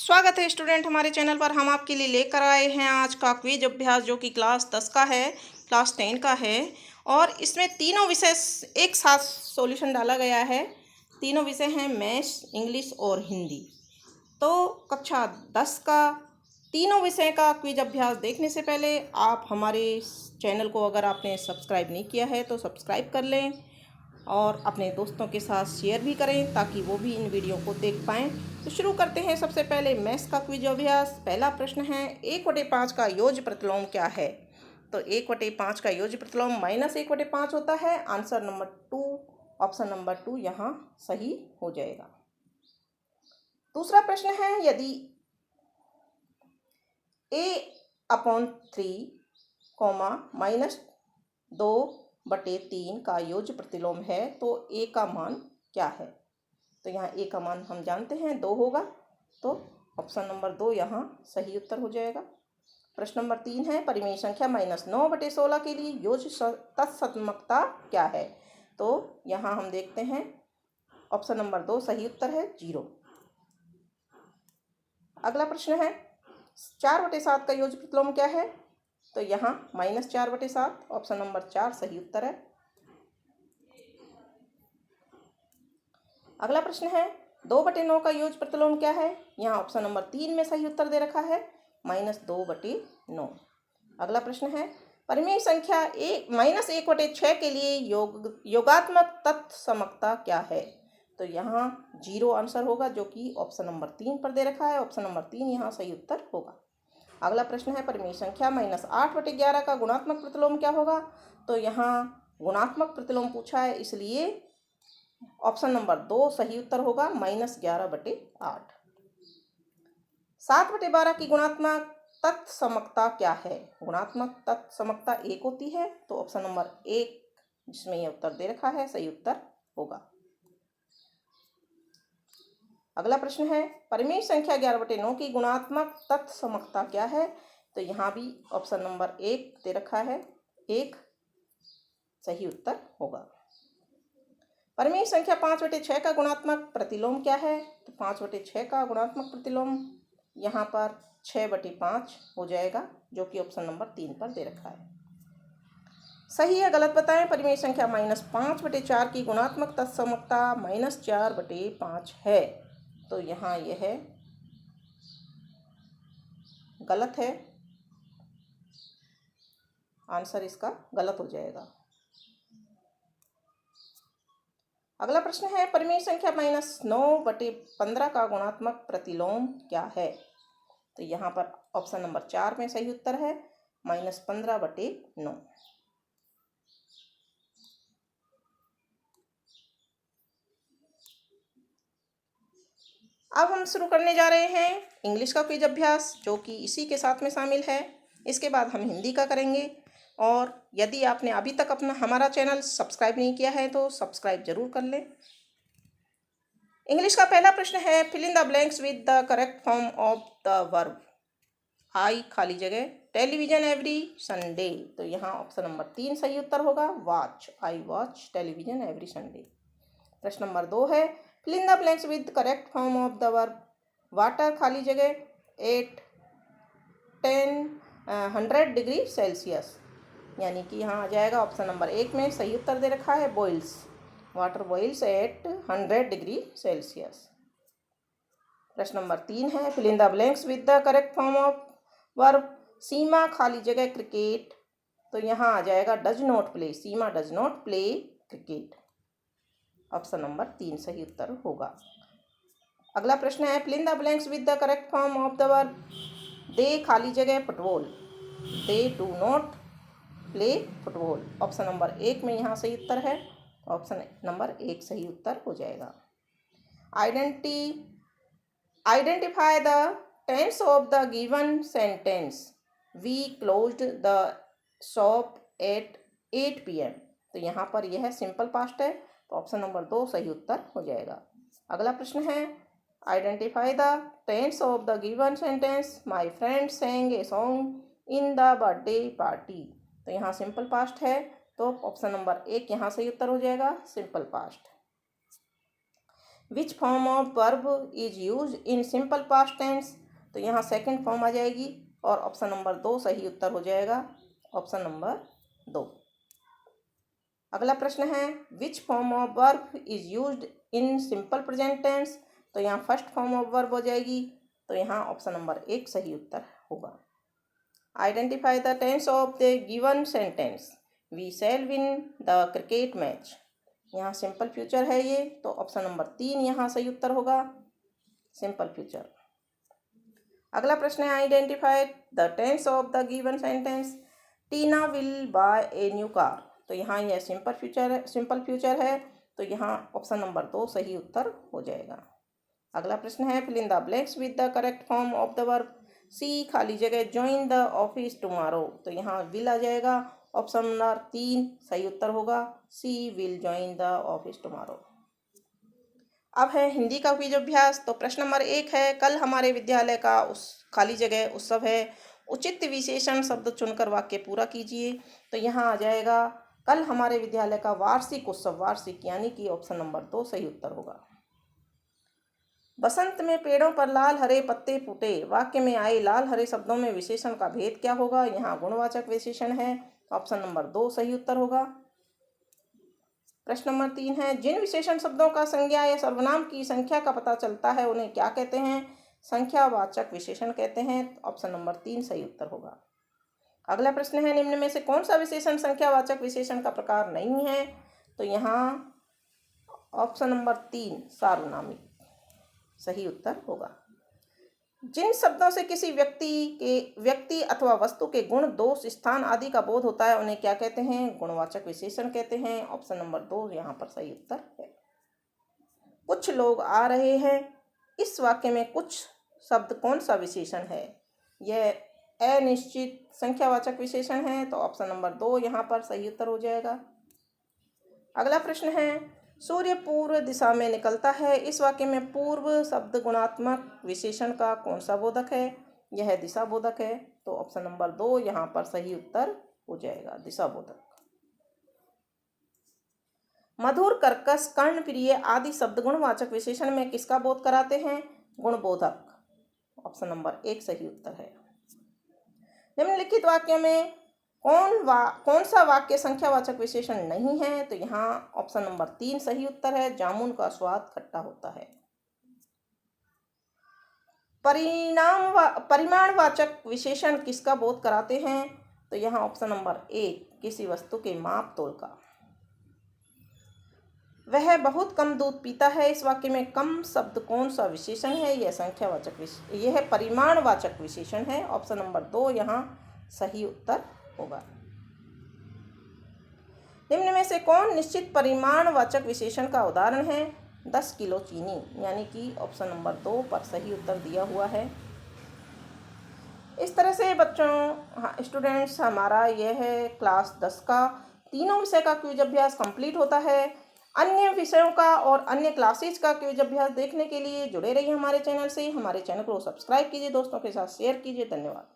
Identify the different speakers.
Speaker 1: स्वागत है स्टूडेंट। हमारे चैनल पर हम आपके लिए लेकर आए हैं आज का क्विज अभ्यास, जो कि क्लास 10 का है, क्लास 10 का है। और इसमें तीनों विषय एक साथ सॉल्यूशन डाला गया है। तीनों विषय हैं मैथ्स, इंग्लिश और हिंदी। तो कक्षा 10 का तीनों विषय का क्विज अभ्यास देखने से पहले आप हमारे चैनल को अगर आपने सब्सक्राइब नहीं किया है तो सब्सक्राइब कर लें और अपने दोस्तों के साथ शेयर भी करें ताकि वो भी इन वीडियो को देख पाएँ। तो शुरू करते हैं। सबसे पहले मैथ्स का क्विज अभ्यास। पहला प्रश्न है, 1/5 का योज्य प्रतिलोम क्या है? तो 1/5 का योज्य प्रतिलोम -1/5 होता है। आंसर नंबर 2, ऑप्शन नंबर 2 यहाँ सही हो जाएगा। दूसरा प्रश्न है, यदि a/3, -2/3 का योज्य प्रतिलोम है तो a का मान क्या है? तो यहाँ a का मान हम जानते हैं 2 होगा, तो ऑप्शन नंबर 2 यहाँ सही उत्तर हो जाएगा। प्रश्न नंबर 3 है, परिमेय संख्या -9/16 के लिए योज्य तत्समकता क्या है? तो यहाँ हम देखते हैं ऑप्शन नंबर 2 सही उत्तर है, 0। अगला प्रश्न है, 4/7 का योज्य प्रतिलोम क्या है? तो यहाँ -4/7, ऑप्शन नंबर 4 सही उत्तर है। अगला प्रश्न है, 2/9 का योज्य प्रतिलोम क्या है? यहाँ ऑप्शन नंबर 3 में सही उत्तर दे रखा है, -2/9। अगला प्रश्न है, परिमेय संख्या -1/6 के लिए योगात्मक तत्समकता क्या है? तो यहाँ 0 आंसर होगा, जो कि ऑप्शन नंबर 3 पर दे रखा है। ऑप्शन नंबर 3 यहाँ सही उत्तर होगा। अगला प्रश्न है, परिमेय संख्या -8/11 का गुणात्मक प्रतिलोम क्या होगा? तो यहाँ गुणात्मक प्रतिलोम पूछा है, इसलिए ऑप्शन नंबर 2 सही उत्तर होगा, -11/8। 7/12 की गुणात्मक तत्समकता क्या है? गुणात्मक तत्समकता 1 होती है, तो ऑप्शन नंबर 1 जिसमें यह उत्तर दे रखा है सही उत्तर होगा। अगला प्रश्न है, परिमेय संख्या 11/9 की गुणात्मक तत्समकता क्या है? तो यहाँ भी ऑप्शन नंबर 1 दे रखा है, 1 सही उत्तर होगा। परिमेय संख्या 5/6 का गुणात्मक प्रतिलोम क्या है? तो 5/6 का गुणात्मक प्रतिलोम यहाँ पर 6/5 हो जाएगा, जो कि ऑप्शन नंबर 3 पर दे रखा है। सही या गलत बताएं। परिमेय संख्या -5/4 की गुणात्मक तत्समकता -4/5 है, तो यहाँ यह है गलत है, आंसर इसका गलत हो जाएगा। अगला प्रश्न है, परिमेय संख्या -9/15 का गुणात्मक प्रतिलोम क्या है? तो यहाँ पर ऑप्शन नंबर 4 में सही उत्तर है, -15/9। अब हम शुरू करने जा रहे हैं इंग्लिश का क्विज अभ्यास, जो कि इसी के साथ में शामिल है। इसके बाद हम हिंदी का करेंगे। और यदि आपने अभी तक हमारा चैनल सब्सक्राइब नहीं किया है तो सब्सक्राइब जरूर कर लें। इंग्लिश का पहला प्रश्न है, fill in the blanks with the correct form of the verb. I खाली जगह टेलीविजन एवरी संडे, तो यहाँ ऑप्शन नंबर 3 सही उत्तर होगा, watch. I watch television every Sunday. प्रश्न नंबर 2 है, fill in the blanks with correct form of the verb. Water खाली जगह 8, 10, 100 डिग्री सेल्सियस, यानी कि यहाँ आ जाएगा ऑप्शन नंबर 1 में सही उत्तर दे रखा है, boils. Water boils at 100 degree Celsius. प्रश्न नंबर 3 है, fill in the blanks with the correct form of verb. Seema खाली जगह क्रिकेट, तो यहाँ आ जाएगा does not play. Seema does not play cricket, option number 3 सही उत्तर होगा। अगला प्रश्न है, fill in the blanks with the correct form of the verb. They खाली जगह football. They do not play football, option number 1 में यहाँ सही उत्तर है, ऑप्शन नंबर 1 सही उत्तर हो जाएगा। Identify the tense of the given sentence. We closed the shop at 8 PM, तो यहाँ पर यह सिंपल पास्ट है, तो ऑप्शन नंबर 2 सही उत्तर हो जाएगा। अगला प्रश्न है, identify the tense of the given sentence. My friend sang a song in the birthday party, तो यहाँ सिंपल पास्ट है, तो ऑप्शन नंबर 1 यहाँ सही उत्तर हो जाएगा, simple past. Which form of verb is use in simple past tense, तो यहाँ सेकंड फॉर्म आ जाएगी और ऑप्शन नंबर 2 सही उत्तर हो जाएगा, ऑप्शन नंबर 2। अगला प्रश्न है which form of verb is used in simple present tense, तो यहाँ फर्स्ट फॉर्म ऑफ वर्ब हो जाएगी, तो यहाँ ऑप्शन नंबर 1 सही उत्तर होगा। Identify the tense of the given sentence, we shall win the cricket match, यहाँ सिंपल फ्यूचर है ये, तो ऑप्शन नंबर 3 यहाँ सही उत्तर होगा, सिंपल फ्यूचर। अगला प्रश्न है identify the tense of the given sentence, Tina will buy a new car, तो यहाँ यह सिंपल फ्यूचर है, तो यहाँ ऑप्शन नंबर 2 सही उत्तर हो जाएगा। अगला प्रश्न है fill in the blanks with the correct form of the verb, she खाली जगह ज्वाइन द ऑफिस टुमारो, तो यहाँ विल आ जाएगा, ऑप्शन नंबर 3 सही उत्तर होगा, she will join the office tomorrow. अब है हिंदी का क्विज अभ्यास। तो प्रश्न नंबर 1 है कल हमारे विद्यालय का उस खाली जगह उत्सव है, उचित विशेषण शब्द चुनकर वाक्य पूरा कीजिए, तो यहाँ आ जाएगा कल हमारे विद्यालय का वार्षिक उत्सव, वार्षिक यानी कि ऑप्शन नंबर 2 सही उत्तर होगा। बसंत में पेड़ों पर लाल हरे पत्ते फूटे, वाक्य में आए लाल हरे शब्दों में विशेषण का भेद क्या होगा, यहाँ गुणवाचक विशेषण है, ऑप्शन नंबर 2 सही उत्तर होगा। प्रश्न नंबर 3 है जिन विशेषण शब्दों का संज्ञा या सर्वनाम की संख्या का पता चलता है उन्हें क्या कहते हैं, संख्यावाचक विशेषण कहते हैं, ऑप्शन नंबर 3 सही उत्तर होगा। अगला प्रश्न है निम्न में से कौन सा विशेषण संख्यावाचक विशेषण का प्रकार नहीं है, तो यहाँ ऑप्शन नंबर 3 सार्वनामिक सही उत्तर होगा। जिन शब्दों से किसी व्यक्ति अथवा वस्तु के गुण, दोष, स्थान आदि का बोध होता है उन्हें क्या कहते हैं, गुणवाचक विशेषण कहते हैं, ऑप्शन नंबर 2 यहाँ पर सही उत्तर है। कुछ लोग आ रहे हैं, इस वाक्य में कुछ शब्द कौन सा विशेषण है, यह अनिश्चित संख्यावाचक विशेषण है, तो ऑप्शन नंबर 2 यहाँ पर सही उत्तर हो जाएगा। अगला प्रश्न है सूर्य पूर्व दिशा में निकलता है, इस वाक्य में पूर्व शब्द गुणात्मक विशेषण का कौन सा बोधक है, यह दिशा बोधक है, तो ऑप्शन नंबर 2 यहाँ पर सही उत्तर हो जाएगा, दिशा बोधक। मधुर, कर्कश, कर्णप्रिय आदि शब्द गुणवाचक विशेषण में किसका बोध कराते हैं, गुणबोधक, ऑप्शन नंबर 1 सही उत्तर है। निम्नलिखित वाक्यों में कौन सा वाक्य संख्यावाचक विशेषण नहीं है, तो यहाँ ऑप्शन नंबर 3 सही उत्तर है, जामुन का स्वाद खट्टा होता है। परिमाणवाचक विशेषण किसका बोध कराते हैं, तो यहाँ ऑप्शन नंबर 1 किसी वस्तु के माप तोल का। वह बहुत कम दूध पीता है, इस वाक्य में कम शब्द कौन सा विशेषण है, यह परिमाणवाचक विशेषण है, ऑप्शन नंबर 2 यहाँ सही उत्तर होगा। निम्न में से कौन निश्चित परिमाणवाचक विशेषण का उदाहरण है, 10 किलो चीनी, यानी कि ऑप्शन नंबर 2 पर सही उत्तर दिया हुआ है। इस तरह से बच्चों स्टूडेंट्स हमारा यह है क्लास 10 का तीनों विषय का क्विज अभ्यास कंप्लीट होता है। अन्य विषयों का और अन्य क्लासेज का क्विज अभ्यास देखने के लिए जुड़े रहिए हमारे चैनल से। हमारे चैनल को सब्सक्राइब कीजिए, दोस्तों के साथ शेयर कीजिए। धन्यवाद।